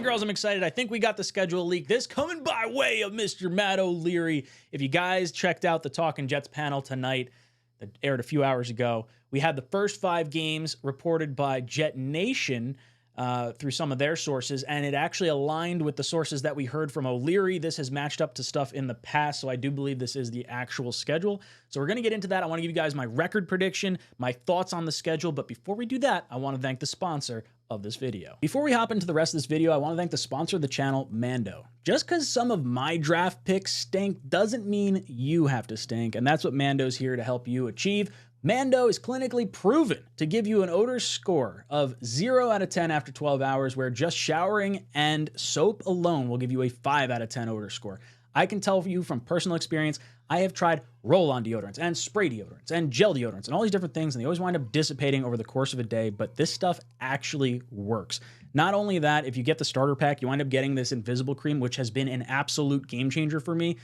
and girls, I'm excited. I think we got the schedule leak. This coming by way of Mr. Matt O'Leary. If you guys checked out the Talking Jets panel tonight that aired a few hours ago, we had the first 5 games reported by Jet Nation through some of their sources, and it actually aligned with the sources that we heard from O'Leary. This has matched up to stuff in the past, so I do believe this is the actual schedule. So we're going to get into that. I want to give you guys my record prediction, my thoughts on the schedule, but before we do that, I want to thank the sponsor of this video. Before we hop into the rest of this video, I want to thank the sponsor of the channel, Mando. Just because some of my draft picks stink doesn't mean you have to stink, and that's what Mando's here to help you achieve. Mando is clinically proven to give you an odor score of 0 out of 10 after 12 hours, where just showering and soap alone will give you a 5 out of 10 odor score. I can tell you from personal experience, I have tried roll-on deodorants and spray deodorants and gel deodorants and all these different things, and they always wind up dissipating over the course of a day, but this stuff actually works. Not only that, if you get the starter pack, you wind up getting this invisible cream, which has been an absolute game changer for me.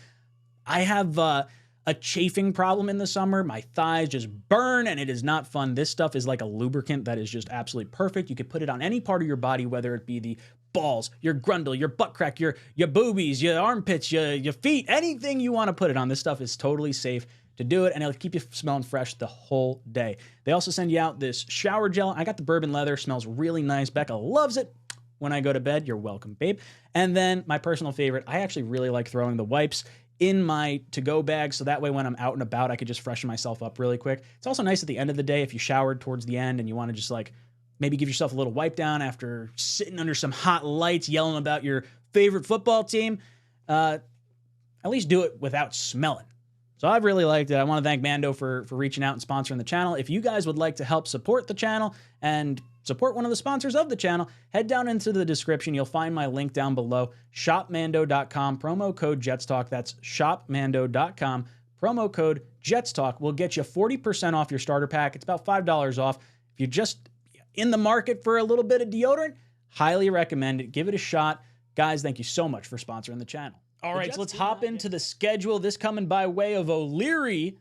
I have a chafing problem in the summer. My thighs just burn and it is not fun. This stuff is like a lubricant that is just absolutely perfect. You could put it on any part of your body, whether it be the balls, your grundle, your butt crack, your boobies, your armpits, your feet, anything you want to put it on. This stuff is totally safe to do it, and it'll keep you smelling fresh the whole day. They also send you out this shower gel. I got the bourbon leather, smells really nice. Becca loves it. When I go to bed, you're welcome, babe. And then my personal favorite, I actually really like throwing the wipes in my to-go bag, so that way when I'm out and about, I could just freshen myself up really quick. It's also nice at the end of the day if you showered towards the end and you want to just like maybe give yourself a little wipe down after sitting under some hot lights yelling about your favorite football team. At least do it without smelling. So I've really liked it. I want to thank Mando for reaching out and sponsoring the channel. If you guys would like to help support the channel and support one of the sponsors of the channel, head down into the description. You'll find my link down below, shopmando.com, promo code JetsTalk. That's shopmando.com, promo code JetsTalk will get you 40% off your starter pack. It's about $5 off. If you're just in the market for a little bit of deodorant, highly recommend it. Give it a shot. Guys, thank you so much for sponsoring the channel. All right, so let's hop into the schedule. This coming by way of O'Leary.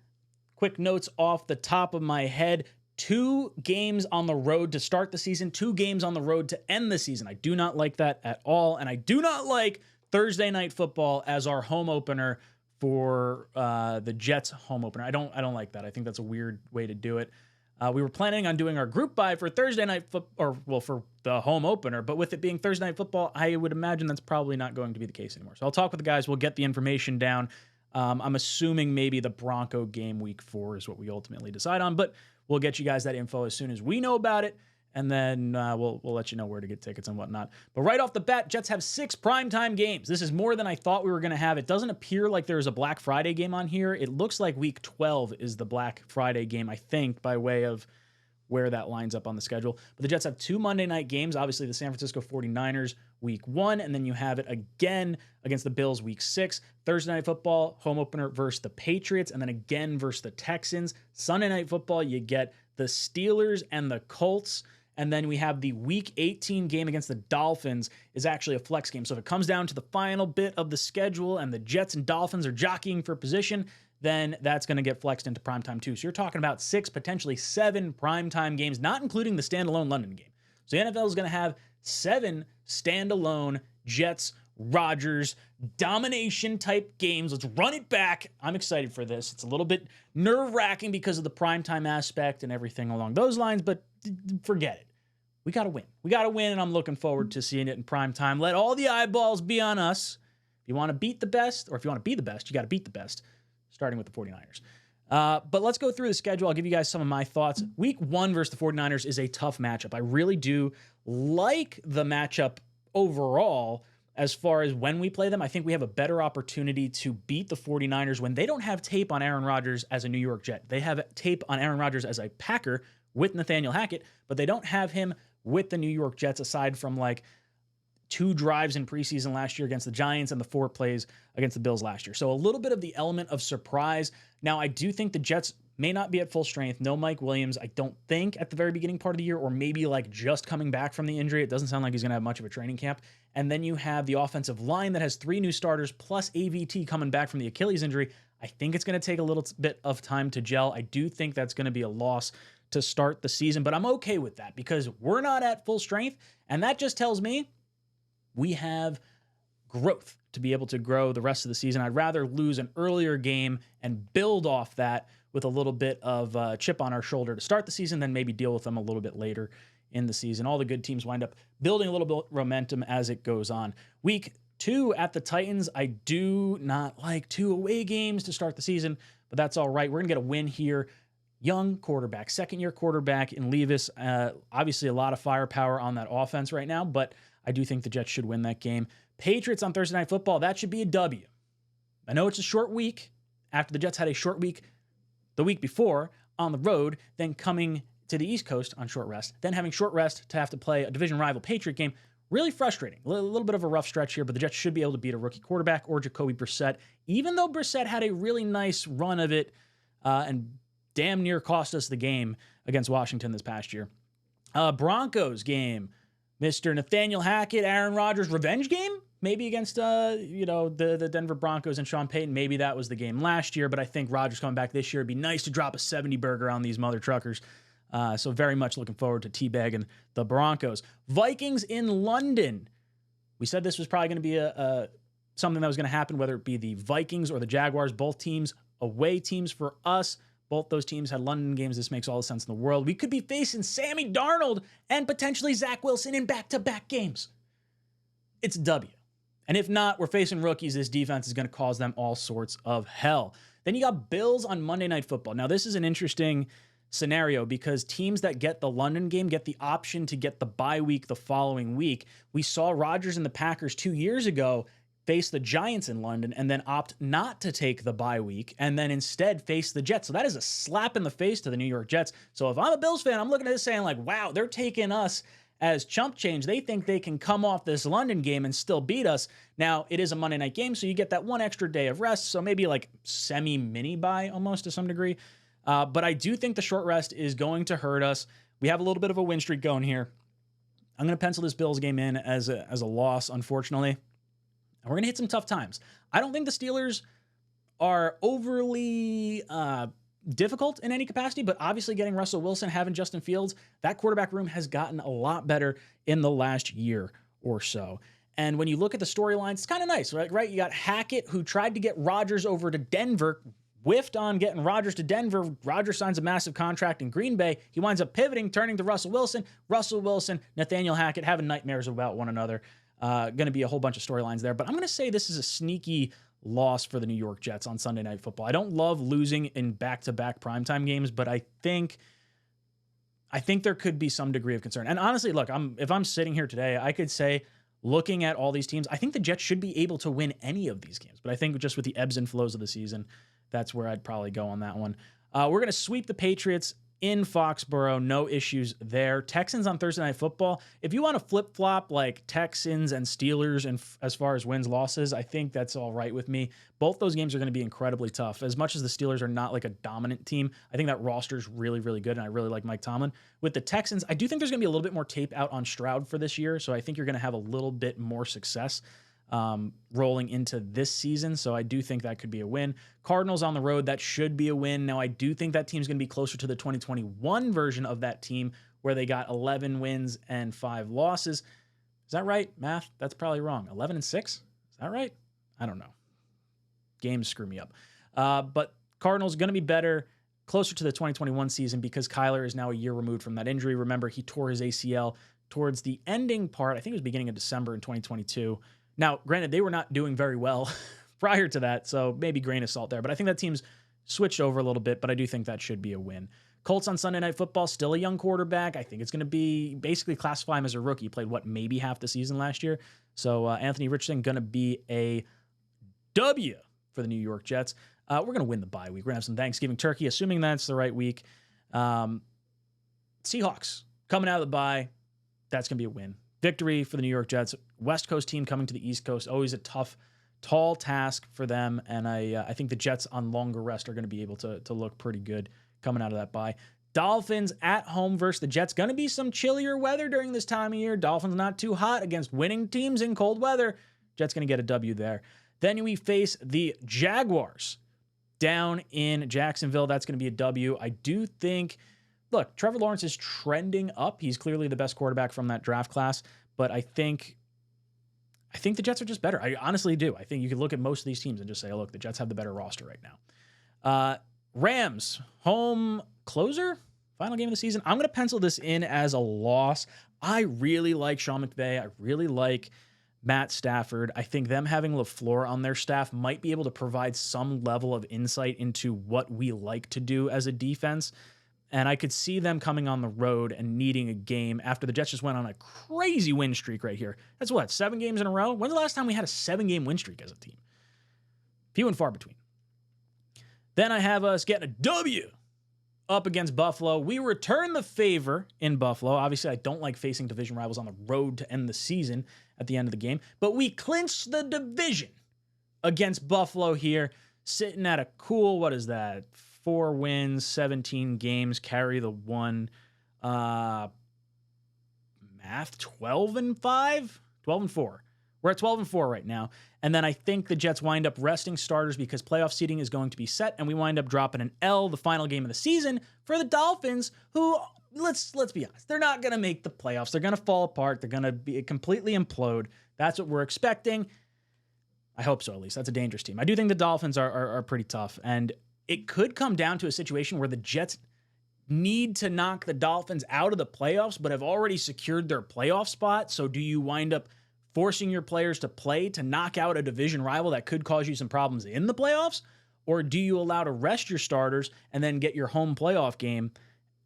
Quick notes off the top of my head. 2 games on the road to start the season, 2 games on the road to end the season. I do not like that at all, and I do not like Thursday Night Football as our home opener for the Jets home opener. I don't like that. I think that's a weird way to do it. We were planning on doing our group bye for Thursday Night Football, for the home opener, but with it being Thursday Night Football, I would imagine that's probably not going to be the case anymore. So I'll talk with the guys. We'll get the information down. I'm assuming maybe the Bronco game week 4 is what we ultimately decide on, but we'll get you guys that info as soon as we know about it, and then we'll let you know where to get tickets and whatnot. But right off the bat, Jets have 6 primetime games. This is more than I thought we were going to have. It doesn't appear like there's a Black Friday game on here. It looks like week 12 is the Black Friday game, I think, by way of where that lines up on the schedule. But the Jets have 2 Monday night games, obviously the San Francisco 49ers week 1, and then you have it again against the Bills week 6. Thursday Night Football, home opener versus the Patriots, and then again versus the Texans. Sunday Night Football, you get the Steelers and the Colts, and then we have the week 18 game against the Dolphins is actually a flex game. So if it comes down to the final bit of the schedule and the Jets and Dolphins are jockeying for position, then that's going to get flexed into primetime too. So you're talking about 6, potentially 7 primetime games, not including the standalone London game. So the NFL is going to have 7 standalone Jets, Rodgers, domination type games. Let's run it back. I'm excited for this. It's a little bit nerve-wracking because of the primetime aspect and everything along those lines, but forget it. We got to win. We got to win, and I'm looking forward to seeing it in primetime. Let all the eyeballs be on us. If you want to beat the best, or if you want to be the best, you got to beat the best, starting with the 49ers. But let's go through the schedule. I'll give you guys some of my thoughts. Week 1 versus the 49ers is a tough matchup. I really do like the matchup overall as far as when we play them. I think we have a better opportunity to beat the 49ers when they don't have tape on Aaron Rodgers as a New York Jet. They have tape on Aaron Rodgers as a Packer with Nathaniel Hackett, but they don't have him with the New York Jets aside from like 2 drives in preseason last year against the Giants and the 4 plays against the Bills last year. So a little bit of the element of surprise. Now, I do think the Jets may not be at full strength. No Mike Williams, I don't think, at the very beginning part of the year, or maybe like just coming back from the injury. It doesn't sound like he's going to have much of a training camp. And then you have the offensive line that has 3 new starters plus AVT coming back from the Achilles injury. I think it's going to take a little bit of time to gel. I do think that's going to be a loss to start the season, but I'm okay with that because we're not at full strength, and that just tells me we have growth to be able to grow the rest of the season. I'd rather lose an earlier game and build off that with a little bit of chip on our shoulder to start the season than maybe deal with them a little bit later in the season. All the good teams wind up building a little bit of momentum as it goes on. Week 2 at the Titans. I do not like 2 away games to start the season, but that's all right. We're going to get a win here. Young quarterback, second-year quarterback in Levis. Obviously, a lot of firepower on that offense right now, but I do think the Jets should win that game. Patriots on Thursday Night Football. That should be a W. I know it's a short week after the Jets had a short week the week before on the road, then coming to the East Coast on short rest, then having short rest to have to play a division rival Patriot game. Really frustrating. A little bit of a rough stretch here, but the Jets should be able to beat a rookie quarterback or Jacoby Brissett, even though Brissett had a really nice run of it and damn near cost us the game against Washington this past year. Broncos game. Mr. Nathaniel Hackett, Aaron Rodgers revenge game? Maybe against the Denver Broncos and Sean Payton. Maybe that was the game last year, but I think Rodgers coming back this year. It'd be nice to drop a 70 burger on these mother truckers. So very much looking forward to teabagging the Broncos. Vikings in London. We said this was probably going to be something that was going to happen, whether it be the Vikings or the Jaguars. Both teams, away teams for us. Both those teams had London games. This makes all the sense in the world. We could be facing Sammy Darnold and potentially Zach Wilson in back-to-back games. It's a W. And if not, we're facing rookies. This defense is going to cause them all sorts of hell. Then you got Bills on Monday Night Football. Now, this is an interesting scenario because teams that get the London game get the option to get the bye week the following week. We saw Rodgers and the Packers 2 years ago face the Giants in London and then opt not to take the bye week and then instead face the Jets. So that is a slap in the face to the New York Jets. So if I'm a Bills fan, I'm looking at this saying like, wow, they're taking us as chump change. They think they can come off this London game and still beat us. Now, it is a Monday night game, so you get that one extra day of rest, so maybe like semi-mini bye almost to some degree. But I do think the short rest is going to hurt us. We have a little bit of a win streak going here. I'm going to pencil this Bills game in as a loss, unfortunately. And we're going to hit some tough times. I don't think the Steelers are overly difficult in any capacity, but obviously getting Russell Wilson, having Justin Fields, that quarterback room has gotten a lot better in the last year or so. And when you look at the storylines, it's kind of nice, right? You got Hackett, who tried to get Rodgers over to Denver, whiffed on getting Rodgers to Denver. Rodgers signs a massive contract in Green Bay. He winds up pivoting, turning to Russell Wilson. Russell Wilson, Nathaniel Hackett having nightmares about one another. Going to be a whole bunch of storylines there. But I'm going to say this is a sneaky loss for the New York Jets on Sunday Night Football. I don't love losing in back-to-back primetime games, but I think there could be some degree of concern. And honestly, look, if I'm sitting here today, I could say, looking at all these teams, I think the Jets should be able to win any of these games. But I think just with the ebbs and flows of the season, that's where I'd probably go on that one. We're going to sweep the Patriots in Foxborough. No issues there. Texans on Thursday Night Football. If you want to flip-flop like Texans and Steelers and as far as wins, losses, I think that's all right with me. Both those games are going to be incredibly tough. As much as the Steelers are not like a dominant team, I think that roster is really, really good, and I really like Mike Tomlin. With the Texans, I do think there's going to be a little bit more tape out on Stroud for this year, so I think you're going to have a little bit more success rolling into this season. So I do think that could be a win. Cardinals on the road, that should be a win. Now, I do think that team's going to be closer to the 2021 version of that team where they got 11 wins and 5 losses. Is that right? Math? That's probably wrong. 11 and 6? Is that right? I don't know. Games screw me up. But Cardinals going to be better, closer to the 2021 season because Kyler is now a year removed from that injury. Remember, he tore his ACL towards the ending part. I think it was beginning of December in 2022. Now, granted, they were not doing very well prior to that, so maybe grain of salt there. But I think that team's switched over a little bit, but I do think that should be a win. Colts on Sunday Night Football, still a young quarterback. I think it's going to be basically classify him as a rookie. He played, maybe half the season last year. So Anthony Richardson going to be a W for the New York Jets. We're going to win the bye week. We're going to have some Thanksgiving turkey, assuming that's the right week. Seahawks coming out of the bye. That's going to be a win. Victory for the New York Jets. West Coast team coming to the East Coast. Always a tough, tall task for them. And I think the Jets on longer rest are going to be able to look pretty good coming out of that bye. Dolphins at home versus the Jets. Going to be some chillier weather during this time of year. Dolphins not too hot against winning teams in cold weather. Jets going to get a W there. Then we face the Jaguars down in Jacksonville. That's going to be a W. I do think, look, Trevor Lawrence is trending up. He's clearly the best quarterback from that draft class, but I think I think the Jets are just better. I honestly do. I think you could look at most of these teams and just say, oh, look, the Jets have the better roster right now. Rams, home closer, final game of the season. I'm going to pencil this in as a loss. I really like Sean McVay. I really like Matt Stafford. I think them having LaFleur on their staff might be able to provide some level of insight into what we like to do as a defense. And I could see them coming on the road and needing a game after the Jets just went on a crazy win streak right here. That's what, 7 games in a row? When's the last time we had a 7-game win streak as a team? Few and far between. Then I have us getting a W up against Buffalo. We return the favor in Buffalo. Obviously, I don't like facing division rivals on the road to end the season at the end of the game. But we clinch the division against Buffalo here, sitting at a cool, what is that? 4 wins, 17 games, carry the 1. Math, 12-5? 12-4. We're at 12-4 right now. And then I think the Jets wind up resting starters because playoff seeding is going to be set, and we wind up dropping an L, the final game of the season, for the Dolphins, who, let's be honest, they're not going to make the playoffs. They're going to fall apart. They're going to be completely implode. That's what we're expecting. I hope so, at least. That's a dangerous team. I do think the Dolphins are pretty tough, and it could come down to a situation where the Jets need to knock the Dolphins out of the playoffs, but have already secured their playoff spot. So do you wind up forcing your players to play to knock out a division rival that could cause you some problems in the playoffs? Or do you allow to rest your starters and then get your home playoff game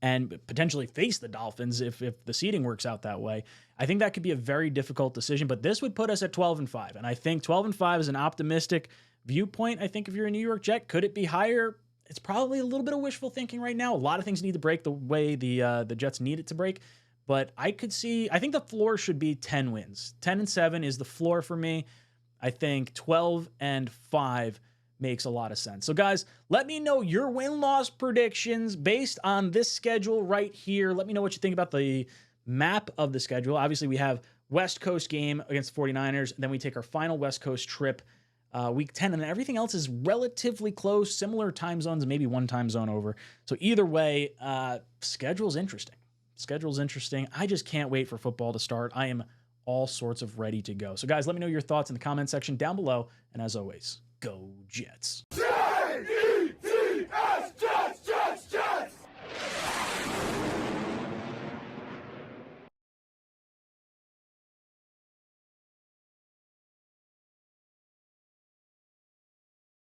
and potentially face the Dolphins if the seeding works out that way? I think that could be a very difficult decision, but this would put us at 12-5. And I think 12-5 is an optimistic viewpoint. I think if you're a New York Jet, could it be higher? It's probably a little bit of wishful thinking right now. A lot of things need to break the way the Jets need it to break. But I think the floor should be 10 wins. 10-7 is the floor for me. I think 12-5 makes a lot of sense. So guys, let me know your win-loss predictions based on this schedule right here. Let me know what you think about the map of the schedule. Obviously, we have West Coast game against the 49ers. And then we take our final West Coast trip week 10, and then everything else is relatively close, similar time zones, maybe one time zone over. So either way, schedule's interesting. I just can't wait for football to start. I am all sorts of ready to go. So guys, let me know your thoughts in the comment section down below. And as always, go Jets.